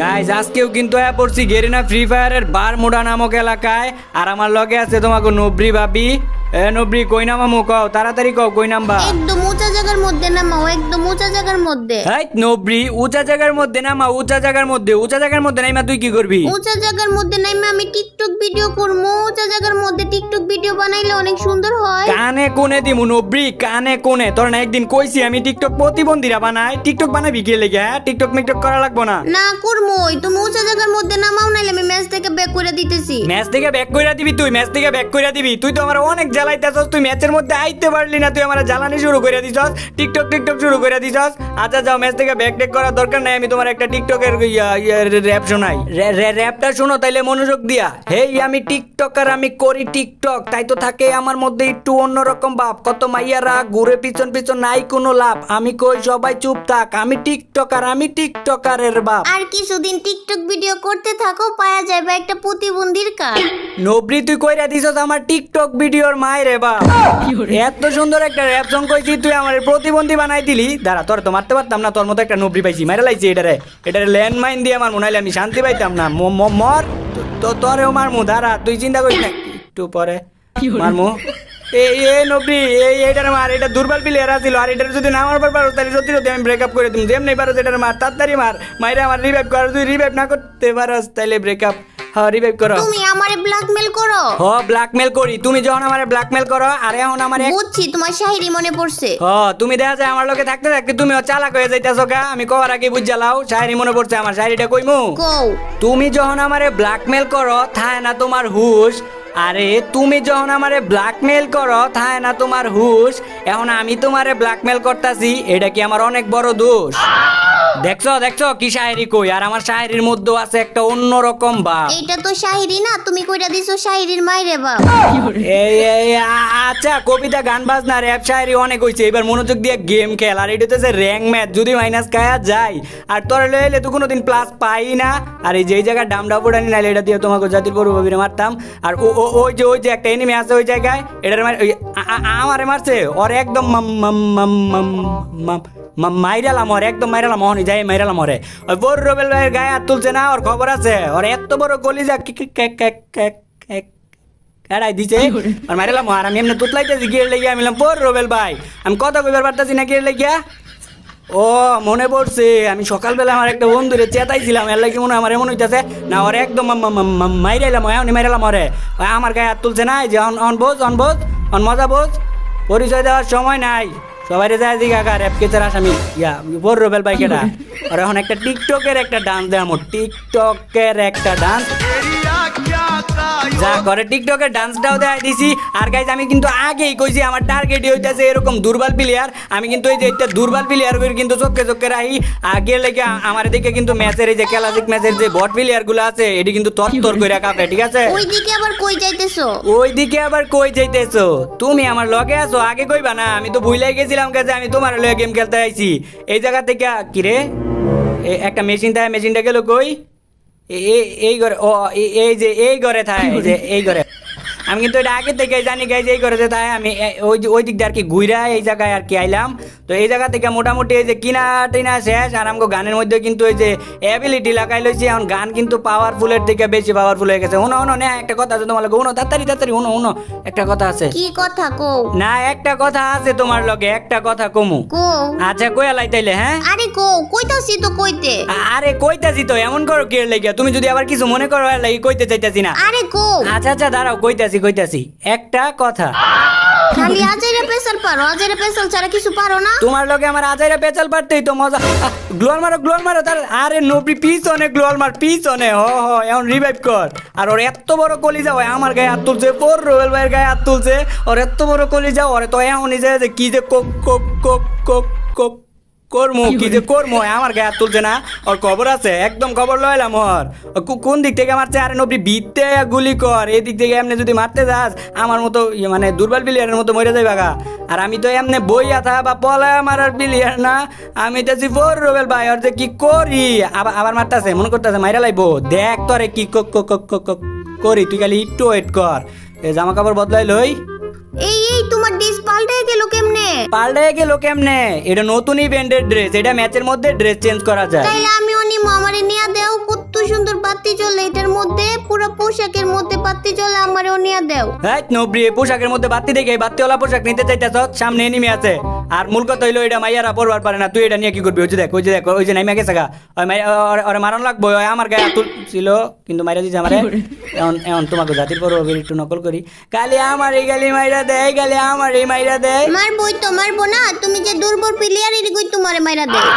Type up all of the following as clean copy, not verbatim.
Guys আজকেও কিন্তু পড়ছি গেরিনা ফ্রি ফায়ারের বারমুডা নামক এলাকায়। আর আমার লগে আছে তোমাকে নবরি ভাবি। নবরি কই নামামু কও, তাড়াতাড়ি কও কই নামবা। একদম উঁচা জায়গার মধ্যে নামাও, একদম উঁচা জায়গার মধ্যে। এই নবরি উঁচা জায়গার মধ্যে নামা, উঁচা জায়গার মধ্যে, উঁচা জায়গার মধ্যে নাইমা তুই কি করবি? উঁচা জায়গার মধ্যে নাইমা আমি টিকটক ভিডিও করবো। উঁচা জায়গার মধ্যে টিকটক ভিডিও বানাইলে অনেক সুন্দর হয়। কানে কোনে দিমু নবরি, কানে কোনে। তোর না একদিন কইছি আমি টিকটক প্রতিবন্ধীরা বানাই। টিকটক বানাবি কি লেগে? হ্যাঁ টিকটক মিকটক করা লাগবো না। না করবোই, তুমি উঁচা জায়গার মধ্যে নামাও, নাইলে আমি ম্যাচ থেকে ব্যাক করে দিতেছি। ম্যাচ থেকে ব্যাক কইরা দিবি তুই? ম্যাচ থেকে ব্যাক কইরা দিবি তুই? তো আমার অনেক জ্বালাইতেছস। তুই ম্যাচের মধ্যে আইতে পারলি না, তুই আমার জ্বালানি শুরু করে দিছস। টিকটক টিকটক শুরু করে দিছস। আচ্ছা যাও, ম্যাচ থেকে ব্যাক টেক করার দরকার নাই। আমি তোমার একটা টিকটকের র‍্যাপ শোনাই। র‍্যাপটা শোনো তাইলে মনোযোগ দিয়া। হেই আমি টিকটকার, আমি করি টিকটক, তাই তো থাকে আমার মধ্যে একটু অন্যরকম ভাব। কত মাইয়ারা ঘুরে পিছন পিছন, নাই কোনো লাভ। আমি কই সবাই চুপ থাক, আমি টিকটকার, আমি টিকটকারের বাপ। আর কিছুদিন টিকটক ভিডিও করতে থাকো, পাওয়া যাবে একটা প্রতিবন্ধীর কার্ড। নবরি তুই কইরা দিছস আমার টিকটক ভিডিওর মায়েরে বাপ। এত সুন্দর একটা র‍্যাপ সং কইছি, তুই আমার প্রতিবন্ধী বানাই দিলি। দাঁড়া, তোর তো মারতে পারতাম না, তোর মতো একটা নবরি পাইছি, মাইরা লাইছি এটারে ল্যান্ডমাইন দিয়ে আমার মনে হইলে আমি শান্তি পাইতাম না। মর তো তোরেও মারমু। দাঁড়া, তুই চিন্তা করিস না, একটু পরে মারমু। এই নবরি এইটার মার, এটা দুর্বল প্লেয়ার আছিল। আর এটার যদি না মারবার পারো তাহলে সত্যি সত্যি আমি ব্রেকআপ করে দিম। যেমনি পারো এটার মার, তাড়াতাড়ি মার। মাইরা আমার রিভাইভ কর। তুই রিভাইভ না করতে পারস তাইলে ব্রেকআপ। হ্যাঁ রিভাইভ করো। তুমি আমারে ব্ল্যাকমেল করো। হ ব্ল্যাকমেল করি। তুমি যখন আমারে ব্ল্যাকমেল করো, আর এখন আমার বুঝছি, তোমার শাহিরি মনে পড়ছে। তুমি দেখা যায় আমার লগে থাকতে থাকতে তুমি চালাক হয়ে যাইতাছো গা। আমি কবার আগে বুঝ জ্বালাও, শায়রি মনে পড়ছে আমার। শায়রিটা কইমু? কও। তুমি যখন আমারে ব্ল্যাকমেল করো থায় না তোমার হুশ। আরে তুমি যখন আমারে ব্ল্যাকমেল করো থায় না তোমার হুশ। এখন আমি তোমারে ব্ল্যাকমেল করতাছি, এটা কি আমার অনেক বড় দোষ? দেখছো দেখছো কি শায়রি কই। আর আমার শায়রির মধ্যে আছে একটা অন্যরকম ভাব। এইটা তো শাহিরি না, তুমি কইরা দিছো শাহিরির মাইরে বাপ। আচ্ছা কবিতা গান বাজনা র‍্যাপ শায়রি অনেক হইছে, এবার মনোযোগ দিয়ে গেম খেল। আর এটা হচ্ছে র‍্যাঙ্ক ম্যাচ, যদি মাইনাস খায়া যায় আর তোর লইলে তো কোনোদিন প্লাস পাই না। আর এই যে জায়গায় ডামডা পোড়ানি নাইলে এটা দিয়ে তোমাকে জাতির পূর্ববীরে মারতাম। আর ওই যে একটা এনিমি আছে ওই জায়গায়, এটার আমারে মারছে। ওর একদম মাইরালাম, ওর একদম মাইরালাম। মহনি যাই মাইরালাম ওরে। ওই বড় রবেল ভাইয়ের গায়ে হাত তুলছে না, ওর খবর আছে। ওর এত বড় কলিজা এড়াই দিছে আর মাইরালাম। আর আমি এমনি তুতলাইতেছি গিয়ে লেগিয়া। আমি বড় রবেল ভাই, আমি কথা কইবার পারতাছি না গিয়ে লেগিয়া। ও মনে পড়ছে, আমি সকালবেলা আমার একটা বন্ধুরে চেতাইছিলাম, এর লাগে মনে হয় আমার এমন হইতেছে না। ওরে একদম মাইরাইলাম, এমনি মাইরালাম ওরে। আমার গায়ে হাত তুলছে না, যে অন বোঝ মজা বোঝ। পরিচয় দেওয়ার সময় নাই, সবাই যায় জিগা র‍্যাপ কেচার আসামি বড় রবেল ভাই কেটা। আর এখন একটা টিকটকের একটা ডান্স দেখামো, টিকটকের একটা ডান্স যা করে টিকটকের ডান্সটাও দেখাই দিছি। আর গাইজ আমি কিন্তু আগেই কইছি আমার টার্গেট হইতাছে এরকম দুর্বল প্লেয়ার। আমি কিন্তু এই যে একটা দুর্বল প্লেয়ার করে কিন্তু চোখে চোখে রাখি। আগে লেগে আমার দিকে কিন্তু ম্যাচের এই যে ক্লাসিক ম্যাচের যে বট প্লেয়ার গুলো আছে এটি কিন্তু তরতর করে কাঁপে, ঠিক আছে? ওইদিকে আবার কই যাইতেছো? ওইদিকে আবার কই যাইতেছো? তুমি আমার লগে আছো, আগে কইবা না? আমি তো ভুলাই গেছিলাম কাছে আমি তোমার লগে গেম খেলতে আইছি। এই জায়গা থেকে কি রে একটা মেশিন থাকে, মেশিনটা গেল কই? এই ঘরে, ও এই যে এই ঘরে থাকে, যে এই ঘরে। আমি কিন্তু এটা আগে থেকে জানি গাই যে এই ঘরে যে থাকে। আমি ওই দিক দিয়ে আর কি ঘুরা এই জায়গায় আর কি আইলাম। তো এই জায়গা থেকে মোটামুটি এই যে কিনা টিনা শেষ। আর আমাকে গানের মধ্যে কিন্তু ওই যে অ্যাবিলিটি লাগাই লইছি। এখন গান কিন্তু পাওয়ারফুলের থেকে বেশি পাওয়ারফুল হয়ে গেছে। উনো না একটা কথা আছে তোমার লগে, উনো তাড়াতাড়ি উনো একটা কথা আছে। কি কথা কও? না একটা কথা আছে তোমার লগে, একটা কথা কমু। কও। আচ্ছা কইয়া লাইতাইলে? হ্যাঁ আরে কও, কইতাছি তো কইতে। আরে কইতাছি তো, এমন করো কি লাগিয়া? তুমি যদি আবার কিছু মনে করো এর লাগি কইতে চাইতাছি না। আরে কও। আচ্ছা দাঁড়াও, কইতাছি একটা কথা। খালি আজাইরা পেছাল পারো, আজাইরা পেছাল ছাড়া কিছু পারো না? তোমার লগে আমার আজাইরা পেছাল পারতেই তো মজা। গ্লোয়াল মারো তার। আরে নবরি পিছনে গ্লোয়াল মার, পিছনে। এখন রিভাইভ কর। আর ওর এত বড় কলিজা হয় আমার গায়ে হাত তুলছে, বড় রোবেল ভাইয়ের গায়ে হাত তুলছে। ওর এত বড় কলিজা, ওরে তো এমনই যায় যে কি যে কোক কর্ম, কি যে কর্ম আমার গায়ে হাত তুলছে না। ওর খবর আছে, একদম খবর লইলাম। ওর কোন দিক থেকে মারছে? আরে নবরি ভিত্তে গুলি কর। এই দিক থেকে এমনি যদি মারতে যাস আমার মতো মানে দুর্বল প্লেয়ারের মতো মরে যাই বাগা। আর আমি তো এমনি বইয়া থা বা পলায় মারার প্লেয়ার না। আমি তো বড় রবেল ভাই, ওর যে কি করি। আবার মারতেছে, মনে করতেছে মাইরা লাইবো। দেখ তোরে কি করি, তুই খালি একটু ওয়েট কর। জামা কাপড় বদলাই লই। এই তোমার ড্রেস পাল্টে গেল কেমনে? এটা নতুন ইভেন্টের ড্রেস, এটা ম্যাচের মধ্যে ড্রেস চেঞ্জ করা যায়। তাইলে আমিও নিমো, আমারে নিয়া দেও। বাতি জ্বলে এটার মধ্যে পুরো পোশাকের মধ্যে বাতি জ্বলে আমারে নিয়ে দাও। হ্যাঁ নবরি পোশাকের মধ্যে বাতি দেখে বাতিওয়ালা পোশাক নিতে চাইতেছ, সামনে এনিমি আছে। আর মূল কথা হইলো এটা মাইয়ারা পড়বার পারে না, তুই এটা নিয়ে কি করবি? ওই যে দেখ ওই যে নাইমা গেছে গা, ওরে মারণ লাগবো। আমার গায়ে হাত ছিল কিন্তু মাইরা দিছে আমারে। এখন তোমাকে জাতির পর একটু নকল করি, গালি আমার এই গালি মাইরা দেয়, গালি আমার এই মাইরা দেয়। মারবই তো মারবো না, তুমি যে দুর্বল প্লেয়ার এর কই তোমারে মাইরা দেয়।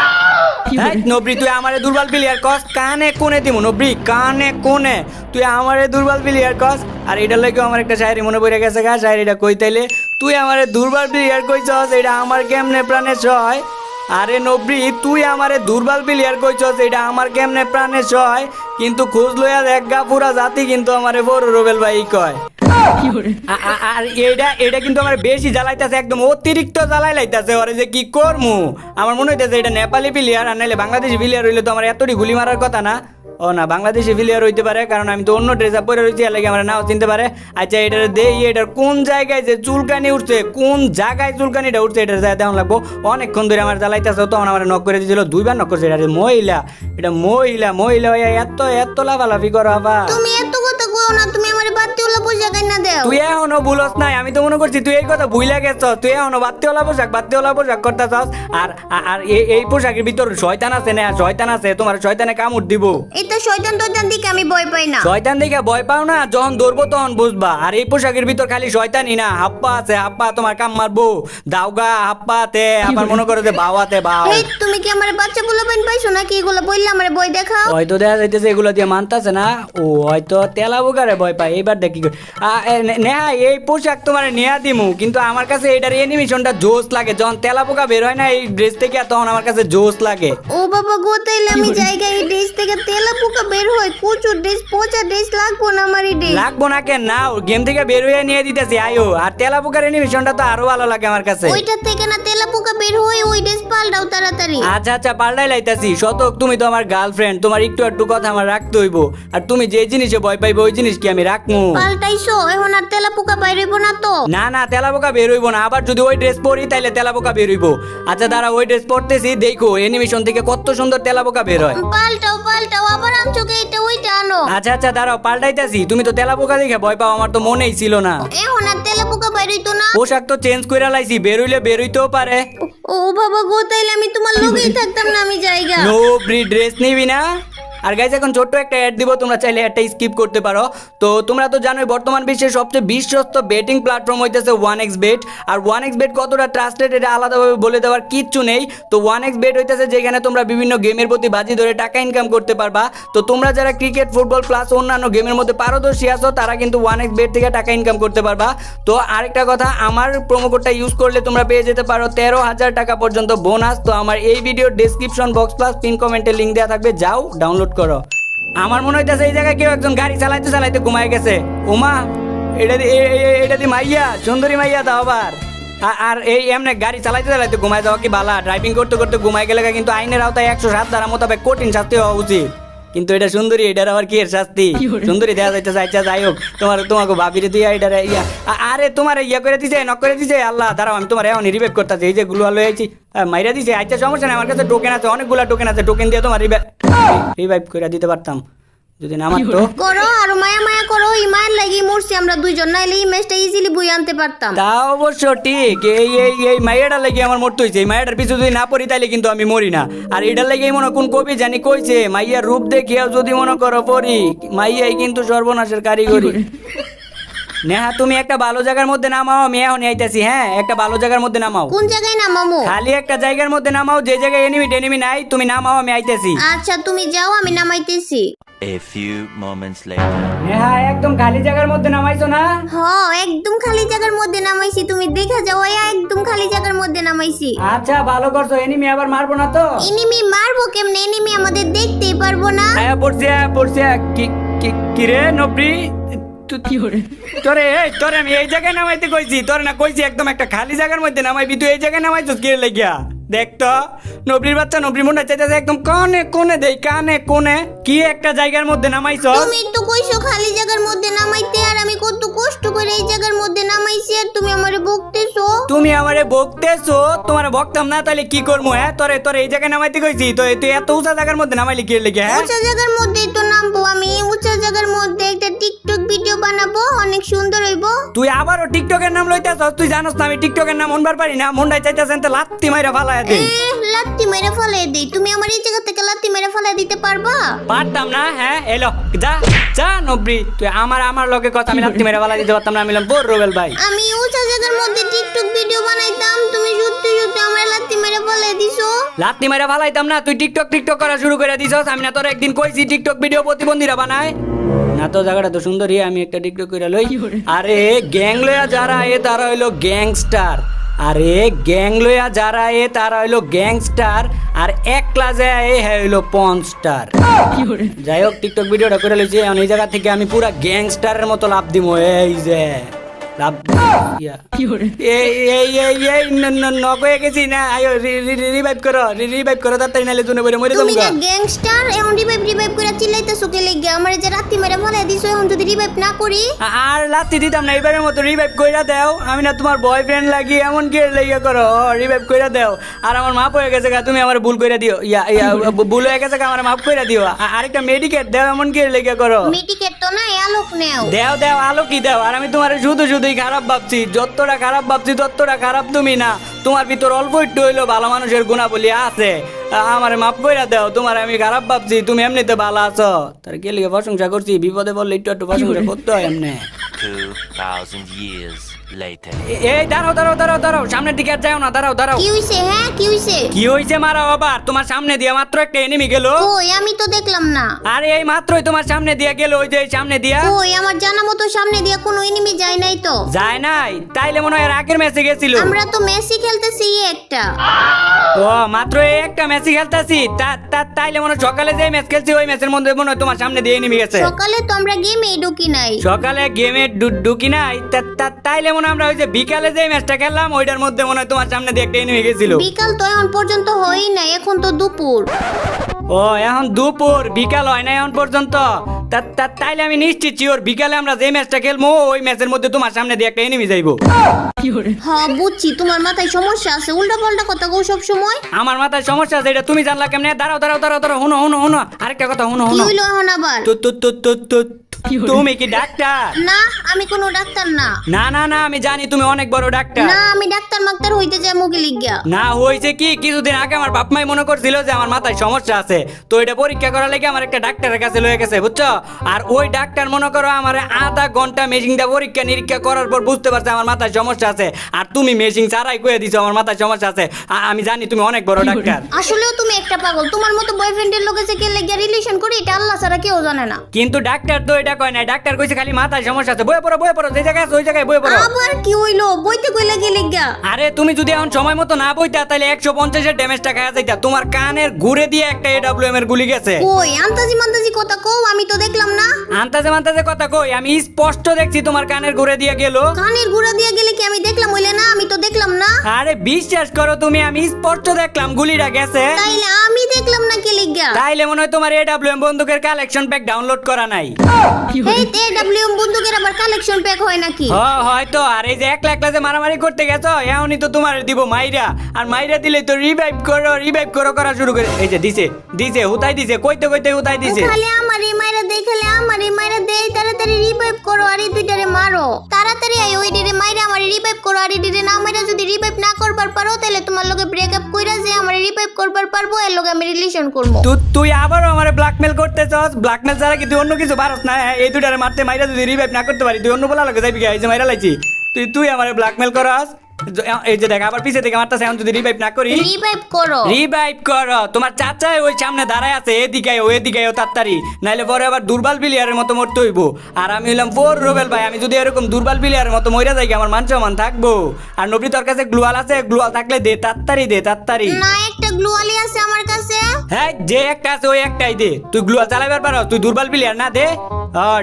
হ্যাঁ নবরি তুই আমারে দুর্বল প্লেয়ার কস, কানে কোনে দিমু নবরি, কানে কোনে তুই আমারে দুর্বল প্লেয়ার কস। আর এটার লাগে আমার একটা শায়রি মনে পড়ে গেছে গা, শায়রিটা কই তাইলে, তুই আমারে দুর্বল প্লেয়ার কইছস, এটা আমার কেমনে প্রাণে সয়। আরে নবরি তুই আমারে দুর্বল প্লেয়ার কইছস, এটা আমার কেমনে প্রাণে সয়, কিন্তু খোঁজ লইয়া দেখ গা পুরা জাতি কিন্তু আমারে বড় রবেল ভাই কয়। আর এটা কিন্তু আমার বেশি জ্বালাইতেছে, একদম অতিরিক্ত জ্বালাই লাইতেছে। ওরে যে কি করমু, আমার মনে হইতেছে এটা নেপালি প্লেয়ার, আর নাইলে বাংলাদেশি প্লেয়ার হইলে তো আমার এতটি গুলি মারার কথা না। ও না, বাংলাদেশি প্লেয়ার হইতে পারে, কারণ আমি তো অন্য ড্রেস আপ পরে রয়েছি, এর লাগে আমার নাও চিনতে পারে। আচ্ছা এটার দেই, এটার কোন জায়গায় যে চুলকানি উঠছে, কোন জায়গায় চুলকানিটা উঠছে, এটার জায়গায় দেখান লাগবো। অনেকক্ষণ ধরে আমার জ্বালাইতেছে, তখন আমার নক করে দিয়েছিল, 2 বার নক করছে। এটা মহিলা, এটা মহিলা হইয়া এত লাফালাফি করো আবা। তুমি এত কথা কও না, তুমি আমারে বাতিওয়ালা পোশাক আইনা দাও। তুই এখনো ভুলস নাই, আমি তো মনে করছি তুই এই কথা ভুইলা গেছ, তুই এখনো বাতিওয়ালা পোশাক করতেছস। আর এই পোশাকের ভিতর শয়তান আছে না, শয়তান আছে, তোমার শয়তানে কামড় দিব। এটা শয়তান টয়তান দিকে আমি ভয় পাই না। শয়তান দেখে ভয় পাও না, যখন ধরবো তখন বুঝবা। আর এই পোশাকের ভিতর খালি শয়তানই না, হাপ্পা আছে, হাপ্পা তোমার কাম মারবো, দাওগা হাপ্পাতে, আবার মনে করো যে বাওয়াতে বাও। এই তুমি কি আমার বাচ্চা বলে পাইছো নাকি? এগুলো বললে আমারে বই দেখাও। হয়তো দেখা যাইতেছে এগুলো দিয়ে মানতাছে না, ও হয়তো তেলা বুকারে ভয় পায়। এইবার দেখি নেহা এই পোশাক তোমার নেয়া দিমু, কিন্তু আমার কাছে এটার অ্যানিমেশনটা জোস লাগে। যখন তেলা পোকা বের হয় না এই ড্রেস থেকে, তখন আমার কাছে জোস লাগে। ও বাবা গো, তাইলে আমি জায়গায় এই ড্রেস থেকে তেলা পোকা বের হয়, প্রচুর ড্রেস, পচা ড্রেস লাগবো না আমার এই ড্রেস। লাগবো না কেন, না গেম থেকে বের হয়ে নিয়ে দিতেছি আয়ো। আর তেলা পোকার অ্যানিমেশনটা তো আরো ভালো লাগে আমার কাছে। ওইটা থেকে না তেলা পোকা বের হয়, ওই ড্রেস পাল্টাও তাড়াতাড়ি। আচ্ছা পাল্টাই লাইতাছি। শতক তুমি তো আমার গার্লফ্রেন্ড, তোমার একটু কথা আমার রাখতে হইব। আর তুমি যে জিনিসে ভয় পাইবে ওই জিনিস কি আমি রাখমু? পাল্টাইছো, এখন আর তেলা পোকা বাইর হইব না তো? না তেলা পোকা বের হইব না। আবার যদি ওই ড্রেস পরি তাইলে তেলা পোকা বের হইব। আচ্ছা দাঁড়া, ওই ড্রেস পরতেছি, দেখো অ্যানিমেশন থেকে কত সুন্দর তেলা পোকা বের হয়। পাল্টাও আবার আনছো কে? এটা ওইটা আনো। আচ্ছা দাঁড়াও পাল্টাইতাছি। তুমি তো তেলা পোকা দেখে ভয় পাও, আমার তো মনেই ছিল না। এখন আর তেলা পোকা বাইর হইতো না? পোশাক তো চেঞ্জ করে লাইছি, বের হইলে বের হইতেও পারে। ও বাবা গো, তাইলে আমি তোমার লগেই থাকতাম না আমি জায়গা। নো ব্রি ড্রেস নিবি না? আর গাইজ এখন ছোট্ট একটা অ্যাড দিব, তোমরা চাইলে একটা স্কিপ করতে পারো। তো তোমরা তো জানোই বর্তমান বিশ্বের সবচেয়ে বিশ্বস্ত বেটিং প্ল্যাটফর্ম হইতেছে 1xBet। আর 1xBet কতটা ট্রাস্টেড এটা আলাদাভাবে বলে দেওয়ার কিচ্ছু নেই। তো 1xBet হইতেছে যেখানে তোমরা বিভিন্ন গেমের প্রতি বাজি ধরে টাকা ইনকাম করতে পারবা। তো তোমরা যারা ক্রিকেট, ফুটবল প্লাস অন্যান্য গেমের মধ্যে পারদর্শী আছো, তারা কিন্তু 1xBet থেকে টাকা ইনকাম করতে পারবা। তো আরেকটা কথা, আমার প্রোমো কোডটা ইউজ করলে তোমরা পেয়ে যেতে পারো 13,000 টাকা পর্যন্ত বোনাস। তো আমার এই ভিডিওর ডেসক্রিপশন বক্স প্লাস পিন কমেন্টে লিঙ্ক দেওয়া থাকবে, যাও ডাউনলোড করো। আমার মনে হইতেছে এই জায়গায় কেউ একজন গাড়ি চালাইতে ঘুমায় গেছে। ওমা এটা দি মাইয়া, সুন্দরী মাইয়া দাও আবার। আর এই এমনি গাড়ি চালাইতে ঘুমায় যাওয়া কি বালা? ড্রাইভিং করতে করতে ঘুমায় গেলে কিন্তু আইনের আওতায় 107 ধারা মোতাবেক কঠিন শাস্তি হওয়া উচিত। কিন্তু এটা সুন্দরী, এটার আবার কি এর শাস্তি? সুন্দরী দেখা যাইতেছে। আচ্ছা যাই হোক, তোমাকে ভাবিরে দিয়ে এটার ইয়া, আরে তোমার ইয়া করে দিছে, নক করে দিছে। আল্লাহ দাঁড়াও, আমি তোমার এখন রিভাইভ করতেছি। এই যে গুলো হলো আইছি, মাইরা দিছে। আচ্ছা সমস্যা নেই, আমার কাছে টোকেন আছে, অনেকগুলা টোকেন আছে। টোকেন দিয়ে তোমার রিভাইভ করে দিতে পারতাম যদি না মারতো। করো আর মায়া করো, এই মায়ের লাগি মরছি আমরা দুইজন, নাইলে এই ম্যাচটা ইজিলি বই আনতে পারতাম। তা অবশ্য ঠিক, এই মাইয়াটার লাগি আমার মরতে হয়েছে। এই মাইয়াটার পিছু যদি না পড়ি তাইলে কিন্তু আমি মরি না। আর এটার লাগি মনে কোন কবি জানি কইছে, মাইয়ার রূপ দেখিয়াও যদি মনে করো পড়ি, মাইয়াই কিন্তু সর্বনাশের কারিগরি। নেহা তুমি একটা ভালো জায়গার মধ্যে নামাও, আমি এখন আইতাছি। হ্যাঁ একটা ভালো জায়গার মধ্যে নামাও। কোন জায়গায় নামামু? খালি একটা জায়গার মধ্যে নামাও, যে জায়গায় এনিমি নাই, তুমি নামাও, আমি আইতাছি। আচ্ছা তুমি যাও, আমি নামাইতেছি। A few moments later. Neha একদম খালি জায়গার মধ্যে নামাইছো না? হ্যাঁ একদম খালি জায়গার মধ্যে নামাইছি, তুমি দেখা যাও, একদম খালি জায়গার মধ্যে নামাইছি। আচ্ছা ভালো করছো। এনিমি আবার মারবো না তো? এনিমি মারবো কেমনে? এনিমি আমাদের দেখতেই পারবো না। আয়া পড়ছে কি রে নবরি? তোরে আমি এই জায়গায় নামাইতে কইছি, তোরে না কইছি একদম একটা খালি জায়গার মধ্যে নামাইবি, তুই এই জায়গায় নামাইছিস কি লাগিয়া? দেখতো নবরির বাচ্চা নবরি মনে চাইতেছে একদম কানে কোনে দেই কানে কোনে কি একটা জায়গার মধ্যে নামাইছো তুমি তো কইছো খালি জায়গার মধ্যে নামাইতে, আর আমি কত কষ্ট করে এই জায়গার মধ্যে নামাইছি, আর তুমি আমারে বকতেছো। তুমি আমারে বকতেছো, তোমারে বকতাম না তাহলে কি করবো? হ্যাঁ তোরে তোরে এই জায়গায় নামাইতে কইছি, তো তুই এত উঁচা জায়গার মধ্যে নামাইলি কি লেগে? হ্যাঁ উঁচা জায়গার মধ্যেই তো নামবো আমি, উঁচা জায়গার মধ্যে একটা টিকটক ভিডিও বানাবো, অনেক সুন্দর হইবো। তুই আবারও টিকটকের নাম লইতেছস? তুই জানোস না আমি টিকটকের নাম মনবার পারি না, মনটাই চাইতেছেন তো লাত্তি মাইরা ফালায় দেই। লাত্তি মেরে ফেলে দিই, তুমি আমার এই জায়গা থেকে লাত্তি মেরে ফেলে দিতে পারবা? পারতাম না? হ্যাঁ এলো যা যা নবরি, তুই আমার লগে কথা, আমি লাত্তি মেরে ফালা দিতে পারতাম না? আমি বললাম রুবেল ভাই আমি উঁচা জায়গার মধ্যে টিকটক ভিডিও বানাইতাম, তুমি সত্যি সত্যি আমার লাত্তি মেরে ফেলে দিছো। লাত্তি মেরে ফালাইতাম না? তুই টিকটক করা শুরু করে দিছস। আমি না তোর একদিন কইছি টিকটক ভিডিও প্রতিবন্ধীরা বানায় না? তো জায়গাটা তো সুন্দরই, আমি একটা টিকটক করে লই। আরে গ্যাং লয়া যারা এ তারা হইলো গ্যাংস্টার, আরে গ্যাং লয়া যারা এ তারা হইলো গ্যাংস্টার, আর এক ক্লাসে এ হইলো পনস্টার। যাই হোক টিকটক ভিডিওটা করে লইছি, এখন এই জায়গা থেকে আমি পুরা গ্যাংস্টারের মতো লাভ দিব। এই যে লাভ নকয়ে গেছি না, আয়ো রিভাইভ করো তাড়াতাড়ি, নাইলে জুনে বইরে মরে তুমি যাবো। না গ্যাংস্টার, এখন রিভাইভ করে চিল্লাইতেছো কে লাগি? আমার যে রাত্রি মেরে ফেলে দিছো, এখন যদি রিভাইভ না করি? আর লাত্তি দিতাম না, এবারের মতো রিভাইভ কইরা দাও। আমি না তোমার বয়ফ্রেন্ড লাগি, এমন কি লেগে করো? রিভাইভ কইরা দাও। আর আমার মাপ হয়ে গেছে, তুমি আমার ভুল কইরা দিও, ভুল হয়ে গেছে, আমার মাপ কইরা দিও। আরেকটা মেডিকেট দাও, এমন কি লেগে করো? মেডিকেট তো না, আলোক নেও। দাও আলো কি দাও? আর আমি তোমার শুধুই খারাপ ভাবছি, যতটা খারাপ ভাবছি ততটা খারাপ তুমি না। তোমার ভিতর অল্প একটু হইলো ভালো মানুষের গুণাবলী আছে, আমারে মাফ কইরা দাও। তোমার আমি খারাপ ভাবছি, তুমি এমনিতে ভালো আছো, তার কে লিগে প্রশংসা করছি? বিপদে বললে একটু প্রশংসা করতে হয় এমনি। 2000 years later. এই দাঁড়াও, সামনের দিকে আর যাও না, দাঁড়াও। কি হইছে? হ্যাঁ কি হইছে? কি হইছে মারা আবার? তোমার সামনে দিয়ে মাত্র একটা এনিমি গেল। কই আমি তো দেখলাম না। আরে এই মাত্রই তোমার সামনে দিয়ে গেল, ওই যে সামনে দিয়া। কই আমার জানা মতো সামনে দিয়ে কোনো এনিমি যায় নাই তো। যায় নাই? তাইলে মনে হয় এর আগের ম্যাচে গেছিল। আমরা তো মেসি খেলতেছি একটা। ও মাত্র এই একটা ম্যাচই খেলতেছি, তাইলে মনে হয় সকালে যে ম্যাচ খেলছি ওই ম্যাচের মধ্যে মনে হয় তোমার সামনে দিয়ে এনিমি গেছে। সকালে তো আমরা গেমে ঢুকি নাই। সকালে গেমে ঢুকি নাই? তাইলে মনে হয় আমরা ওই যে বিকালে যে ম্যাচটা খেললাম ওইটার মধ্যে মনে হয় তোমার সামনে দিয়ে একটা এনিমি গেছিল। বিকাল তো এখন পর্যন্ত হয়ই নাই, এখন তো দুপুর। ও এখন দুপুর, বিকাল হয় না এখন পর্যন্ত? তাইলে আমি নিশ্চিত শিওর বিকালে আমরা যে ম্যাচটা খেলবো ওই ম্যাচের মধ্যে তোমার সামনে দিয়ে একটা এনিমি যাইবো। হ্যাঁ বুঝছি, তোমার মাথায় সমস্যা আছে, উল্টা পাল্টা কথা কও সব সময়। আমার মাথায় সমস্যা আছে এটা তুমি জানলা কেমনে? দাঁড়াও হুনো আরেকটা কথা হুনো। কি হইলো এখন আবার? তুমি কি ডাক্তার? না আমি কোনো ডাক্তার না। না আমি জানি তুমি অনেক বড় ডাক্তার। না আমি ডাক্তার মাক্তার হইতে যাই মুখে লিখিয়া। না হয়েছে কি, কিছুদিন আগে আমার বাপ মাই মনে করছিল যে আমার মাথায় সমস্যা আছে, তো এটা পরীক্ষা করার লাগে আমার একটা ডাক্তারের কাছে লয়ে গেছে, বুঝছো? আর ওই ডাক্তার মনে করো আমার আধা ঘন্টা মেশিন দিয়ে পরীক্ষা নিরীক্ষা করার পর বুঝতে পারছে আমার মাথায় সমস্যা আছে। আর তুমি মেশিন ছাড়াই কয়ে দিছো আমার মাথায় সমস্যা আছে। আমি জানি তুমি অনেক বড় ডাক্তার। আসলেও তুমি একটা পাগল, তোমার মতো বয়ফ্রেন্ডের লোকের সাথে লেগে রিলেশন করি, এটা আল্লাহ ছাড়া কেউ জানে না। কিন্তু ডাক্তার তো এটা কয় না, ডাক্তার কইছে খালি মাথায় সমস্যা আছে। বয়ে পড়ো যে জায়গায় আছে ওই জায়গায় বয়ে পড়ো। আবার কি হইলো? বইতে কইলা কি লিখা? আরে তুমি যদি এখন সময় মতো না বইতা তাহলে 150 এর ড্যামেজটা খাওয়া যাইতা। তোমার কানের ঘুরে দিয়ে একটা AWM এর গুলি গেছে। কই আন্তাজি মান্তাজি কথা কও, আমি তো দেখলাম না। আন্তাজে কথা কই, আমি স্পষ্ট দেখছি তোমার কানের ঘুরে দিয়ে গেল। কানের গুড়া দিয়ে গেলে কি আমি দেখলাম হইলে না? আমি তো দেখলাম না। আরে বিশ্বাস করো তুমি, আমি স্পষ্ট দেখলাম গুলিটা গেছে। তাইলে আমি দেখলাম না কি লিখা? তাইলে মনে হয় তোমার AWM বন্দুকের কালেকশন প্যাক ডাউনলোড করা নাই। এই AWM বন্দুকের আবার কালেকশন প্যাক হয় নাকি? হয়তো। আর এই যে একলা যে মারামারি করতে গেছো, এখনই তো তোমার দিব মাইরা, আর মাইরা দিলে তো রিভাইভ করো করা শুরু করে। এই যে দিছে হুতাই দিছে, কইতে হুতাই দিছে। খালি আমারে মাইরা দেই, খালি আমারে মাইরা দেই, তাড়াতাড়ি রিভাইভ করো আর এই দুইটারে মারো। তাড়াতাড়ি আই ওই ডিরে মাইরা আমারে রিভাইভ করো, আর এই ডিরে না মাইরা যদি রিভাইভ না করবার পারো তাহলে তোমার লগে ব্রেকআপ কইরা যে আমারে রিভাইভ করবার পারবো, এর লগে আমি রিলেশন করব। তুই আবারও আমারে ব্ল্যাকমেল করতেছস? ব্ল্যাকমেল ছাড়া কি তুই অন্য কিছু পারস না? এই দুইটারে মারতে মাইরা যদি রিভাইভ না করতে পারি, তুই অন্য বলা লগে যাইবি? এই যে মাইরা লাইছি, তুই আমারে ব্ল্যাকমেল করস। এই যে দেখ আবার পিছে থেকে মারতাছে, এখন যদি রিভাইভ না করি। রিভাইভ করো। তোমার চাচা ওই সামনে দাঁড়ায় আছে, এদিকে তাড়াতাড়ি, নাইলে পরে আবার দুর্বল প্লেয়ারের মতো মরতে হইব। আর আমি হইলাম রুবেল ভাই, আমি যদি এরকম দুর্বল প্লেয়ারের মতো মইরা যাই আমার মান সম্মান থাকবো? আর নবী তোর কাছে গ্লুয়াল আছে, গ্লুয়াল থাকলে দে তাড়াতাড়ি। না একটা গ্লুয়ালি আছে আমার কাছে। হ্যাঁ যে একটা আছে ওই একটাই দে। তুই গ্লুয়াল চালাইবার পারো? তুই দুর্বল প্লেয়ার না? দে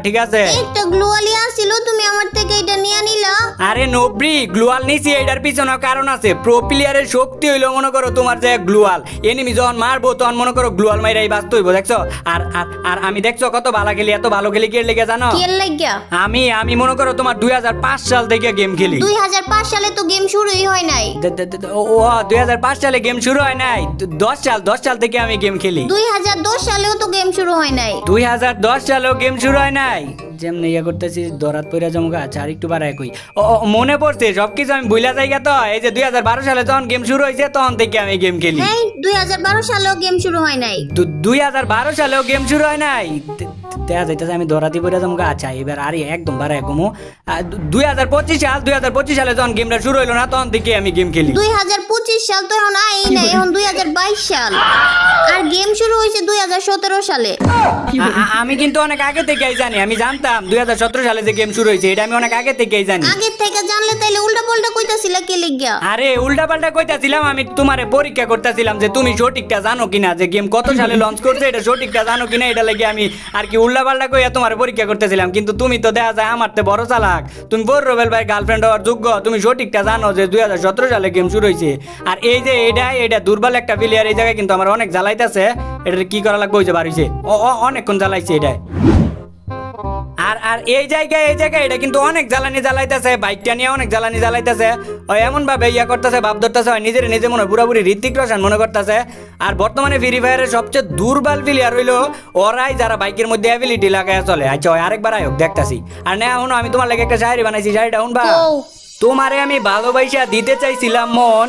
ঠিক আছে। একটা গ্লোয়ালি আসছিল, তুমি আমার থেকে এটা নিয়ে নিলা। আরে নবরি, গ্লুয়াল নিছি, এটার পিছনে কারণ আছে। প্রো প্লেয়ারের শক্তি হইলো মনে করো তোমার যে গ্লুয়াল, এনিমি যখন মারবো তখন মনে করো গ্লুয়াল মাইরাই বাঁচতে হইব, দেখছো? আর আর আর আমি দেখছো কত ভালো খেলি, এত ভালো খেলি কে লেগে জানো? কি এর লাগিয়া? আমি মনে করো তোমার 2005 সাল থেকে গেম খেলি। 2005 সালে তো গেম শুরুই হয় নাই। ও 2005 সালে গেম শুরু হয় নাই, 10 সাল থেকে আমি গেম খেলি। 2010 সালেও তো গেম শুরু হয় নাই। 2010 সালেও গেম শুরু হয় নাই। যেমন ইয়ে করতেছি দরাত পইরা জমকা। আচ্ছা আর একটু বাড়ায় কই। মনে পড়ছে সবকিছু, আমি ভুলা যাই তো। এই যে 2012 সালে যখন গেম শুরু হয়েছে তখন থেকে আমি গেম খেলি। এই 2012 সালেও গেম শুরু হয় নাই। 2012 সালেও গেম শুরু হয় নাই। দেখা যাইতেছে আমি দরাতি পইরা জমকা। আচ্ছা এবার আরে একদম বাড়ায় কমু। 2025 সালে যখন গেমটা শুরু হইলো না তখন থেকে আমি গেম খেলি। 2025 সাল তো এখন আই নাই, এখন 2022 সাল। আর গেম শুরু হয়েছে 2017 সালে। আমি কিন্তু অনেক আগে থেকেই জানি, আমি জানতাম 2017 সালে যে গেম শুরু হয়েছে, এটা আমি অনেক আগে থেকেই জানি। আগে থেকে জানলে তাইলে উল্টা পাল্টা কইতাছিলা কি লিগা? আরে উল্টা পাল্টা কইতাছিলাম, আমি তোমারে পরীক্ষা করতেছিলাম যে তুমি সঠিকটা জানো কিনা, যে গেম কত সালে লঞ্চ করছে এটা সঠিকটা জানো কিনা, এটা লাগে আমি আর কি উল্টা পাল্টা কইয়া তোমারে পরীক্ষা করতেছিলাম। কিন্তু তুমি তো দেখা যায় আমার তে বড় চালাক, তুমি বড় রবেল ভাই গার্লফ্রেন্ড হওয়ার যোগ্য, তুমি সঠিকটা জানো যে 2017 সালে গেম শুরু হয়েছে। আর এই যে এটা দুর্বল একটা প্লেয়ার, এই জায়গায় কিন্তু আমার অনেক জ্বালাইতেছে। এটা কি করা লাগবে, ওই যে বাড়িছে অনেকক্ষণ জ্বালাইছে এটা। আর এই জায়গায় এটা কিন্তু অনেক জ্বালাইতেছে, বাইকটা নিয়ে অনেক জ্বালাইতেছে। ওই এমন ভাবে ইয়া করতেছে, ভাব ধরতেছে, নিজে মনে হয় পুরাপুরি ঋত্বিক রোশন মনে করতেছে। আর বর্তমানে ফ্রি ফায়ারের সবচেয়ে দুর্বল প্লেয়ার হইলো ওরাই যারা বাইকের মধ্যে অ্যাবিলিটি লাগায় চলে। আচ্ছা ওই আরেকবার আয়োগ দেখতাছি। আর না শুনো, আমি তোমার লাগে একটা শায়রি বানাইছি, শায়রিটা শুনবা? তোমারে আমি ভালোবাসা দিতে চাইছিলাম মন,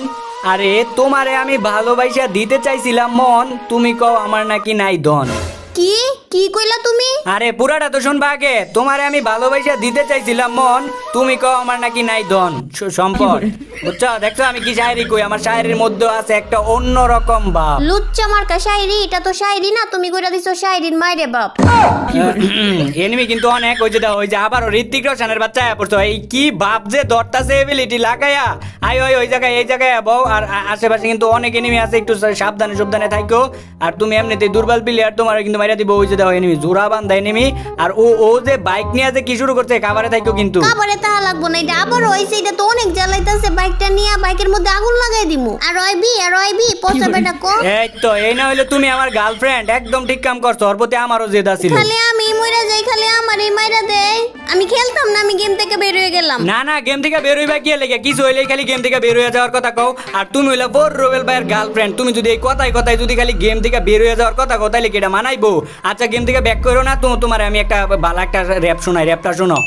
আরে তোমারে আমি ভালোবাসা দিতে চাইছিলাম মন, তুমি কও আমার নাকি নাই ধন। কি কি কইলা তুমি? আরে পুরাটা তো শুনবা আগে। তোমারে আমি ভালোবাসা দিতে চাইছিলাম মন, তুমি কও আমার নাকি নাই ধন সম্পদ। বুঝছো? দেখছো আমি কি শায়রি কই? আমার শায়রির মধ্যে আছে একটা অন্যরকম ভাব। লুচ্চা মার্কা শায়রি, এটা তো শায়রি না, তুমি কইরা দিছো শায়রির মাইরে বাপ। এনিমি কিন্তু অনেক, ওই যে আবার ঋত্বিক রোশনের বাচ্চা পড়ছো। এই কি ভাব যে ধরতাছে এবিলিটি লাগায়া। ওই জায়গায় এই জায়গায় বউ। আর আশেপাশে কিন্তু অনেক এনিমি আছে, একটু সাবধানে থাকো। আর তুমি এমনিতে দুর্বল প্লেয়ার, তোমার কিন্তু মাইরা দিব। ওই যে দেখো এনিমি জোড়া বান্ধা এনিমি। আর ও যে বাইক নিয়ে যে কি শুরু করছে, কাবারে থাকো কিন্তু। কাবারে তাহা লাগবো না, এটা আবার হইছে, এটা তো অনেক জ্বালাইতাছে। বাইকটা নিয়ে বাইকের মধ্যে আগুন লাগাই দিমু। আর রয়বি পচা বেটা কো। এই তো এই না হইলে তুমি আমার গার্লফ্রেন্ড, একদম ঠিক কাম করছো। ওর প্রতি আমারও জেদ ছিল। খালি আমি মইরা যাই, খালি আমারই মাইরা দেয়। আমি খেলতাম না, আমি গেম থেকে বের হয়ে গেলাম। না গেম থেকে বের হইবা কি লেগে? কিছু হইলে খালি গেম থেকে বের হয়ে যাওয়ার কথা কও। আর তুমি হইলা বড় রোবেল ভাইয়ের গার্লফ্রেন্ড, তুমি যদি এই কথায় যদি খালি গেম থেকে বের হয়ে যাওয়ার কথা কও, তাহলে কি এটা মানাইবো? আচ্ছা গেম থেকে ব্যাক করো না, তোমার আমি একটা ভালো একটা র‍্যাপ শোনাই, র‍্যাপটা শোনো।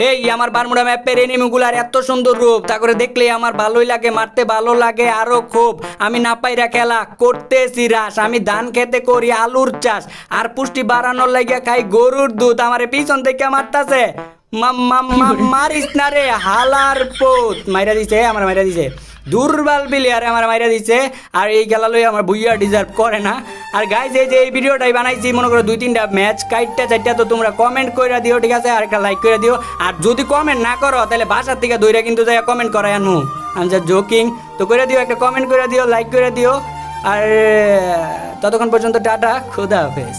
এই আমার বারমুডা ম্যাপের এনিমিগুলার এত সুন্দর রূপ, তা করে দেখলে আমার ভালোই লাগে, মারতে ভালো লাগে আরো খুব। আমি না পাইরা খেলা করতেছি রাস, আমি ধান খেতে করি আলুর চাষ, আর পুষ্টি বাড়ানোর লাগে খাই গরুর দুধ। আমারে পিছন থেকে মারতাছে, মারিস না রে হালার পোত। মাইরা দিছে, আমার মাইরা দিছে। দুর্বল প্লেয়ারে আমার মাইরা দিছে। আর এই খেলা লই আমার বুইয়া ডিজার্ভ করে না। আর গাইজ এই যে এই ভিডিওটাই বানাইছি, মনে করো 2-3টা ম্যাচ, 4টা তো তোমরা কমেন্ট কইরা দিও, ঠিক আছে? আর একটা লাইক করে দিও। আর যদি কমেন্ট না করো তাহলে বাসার থেকে দইরা কিন্তু যাই কমেন্ট করাই আনু। আমি যা জোকিং তো করে দিও, একটা কমেন্ট করে দিও, লাইক করে দিও। আর ততক্ষণ পর্যন্ত টাটা, খোদা হাফেজ।